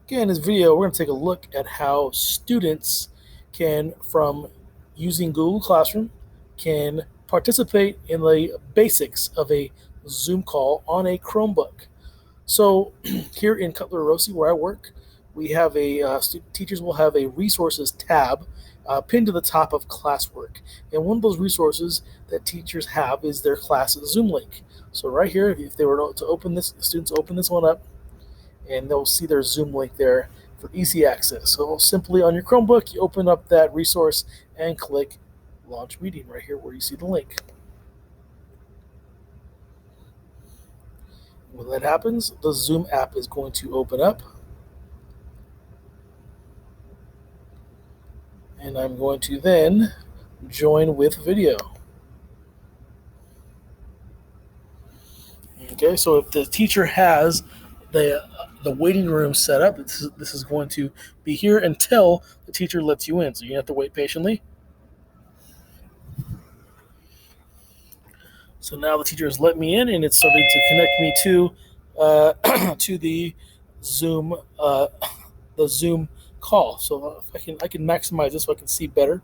Okay, in this video, we're going to take a look at how students can, from using Google Classroom, can participate in the basics of a Zoom call on a Chromebook. So here in Cutler Rossi, where I work, we have teachers will have a resources tab pinned to the top of classwork. And one of those resources that teachers have is their class Zoom link. So right here, if they were to open this, students open this one up, and they'll see their Zoom link there for easy access. So simply on your Chromebook, you open up that resource and click Launch Meeting right here where you see the link. When that happens, the Zoom app is going to open up. And I'm going to then join with video. Okay, so if the teacher has the waiting room set up, this is going to be here until the teacher lets you in. So you have to wait patiently. So now the teacher has let me in, and it's starting to connect me to to the Zoom call. So if I can maximize this so I can see better.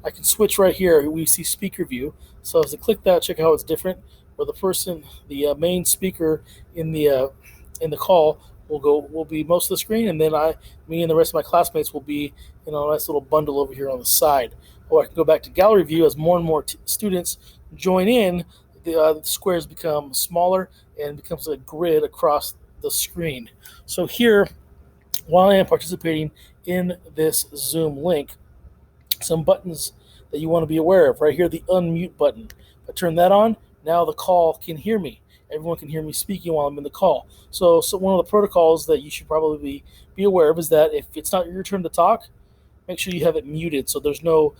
I can switch right here. We see speaker view. So as I click that, check how it's different. Where the person, the main speaker in the call will be most of the screen, and then me and the rest of my classmates will be in a nice little bundle over here on the side. Or I can go back to gallery view as more and more students join in. The squares become smaller and becomes a grid across the screen. So here, while I am participating in this Zoom link, some buttons that you want to be aware of. Right here, the unmute button. If I turn that on, now the call can hear me. Everyone can hear me speaking while I'm in the call. So one of the protocols that you should probably be aware of is that if it's not your turn to talk, make sure you have it muted so there's no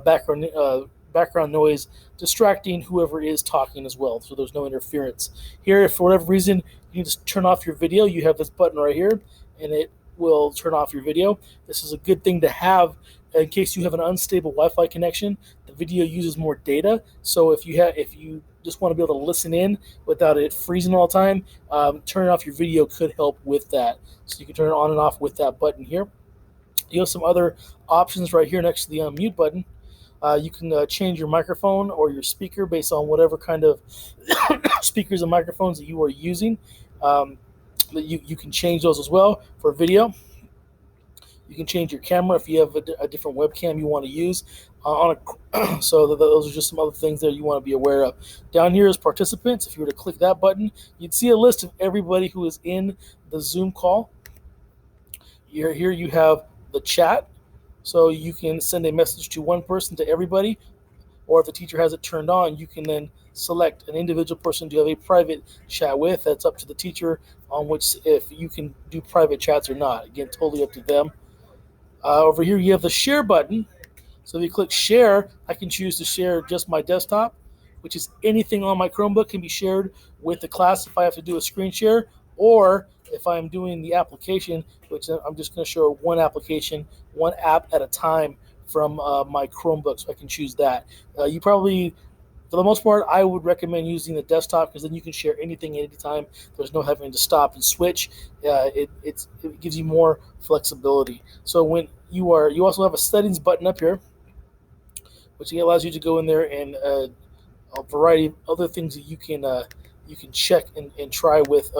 background noise distracting whoever is talking as well, so there's no interference. Here, if for whatever reason you need to turn off your video, you have this button right here, and it will turn off your video. This is a good thing to have in case you have an unstable Wi-Fi connection. The video uses more data, so if you just want to be able to listen in without it freezing all the time, turning off your video could help with that. So you can turn it on and off with that button here. You have some other options right here next to the unmute button. You can change your microphone or your speaker based on whatever kind of speakers and microphones that you are using. You can change those as well for video. You can change your camera if you have a different webcam you want to use. So those are just some other things there you want to be aware of. Down here is participants. If you were to click that button, you'd see a list of everybody who is in the Zoom call. Here you have the chat, so you can send a message to one person to everybody, or if the teacher has it turned on, you can then select an individual person to have a private chat with. That's up to the teacher on which if you can do private chats or not. Again, totally up to them. Over here you have the share button. So if you click share, I can choose to share just my desktop, which is anything on my Chromebook can be shared with the class if I have to do a screen share, or if I'm doing the application, which I'm just going to show one application, one app at a time from my Chromebook, so I can choose that. You probably, for the most part, I would recommend using the desktop because then you can share anything anytime. There's no having to stop and switch. It gives you more flexibility. So when you also have a settings button up here, which allows you to go in there and a variety of other things that you can check and try with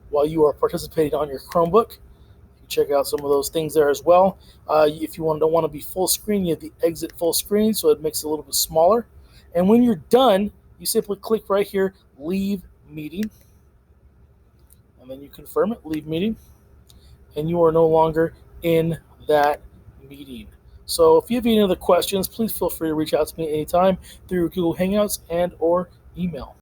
while you are participating on your Chromebook. You can check out some of those things there as well. If you don't want to be full screen, you have the exit full screen, so it makes it a little bit smaller. And when you're done, you simply click right here, leave meeting, and then you confirm it, leave meeting, and you are no longer in that meeting. So if you have any other questions, please feel free to reach out to me anytime through Google Hangouts and or email.